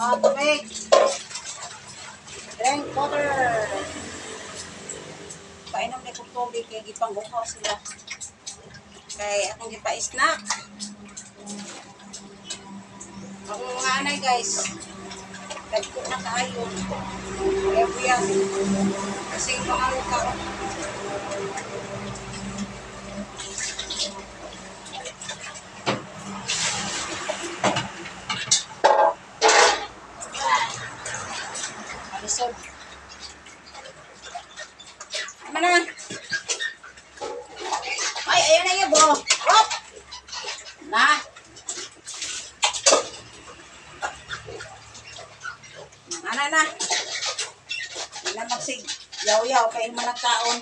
Tubig. Drink water. Painom na kong tubig kaya gipanggukaw sila. Kaya akong gipa-snack. Ang mga anay guys, nagpo na kaayo. Kaya po yan. Kasi mga luka. Alisod. Mana? Ay, ayan na yun, bro. Hop! Na. Ana na. Hindi na magsig. Yaw-yaw, kain mo ng taon.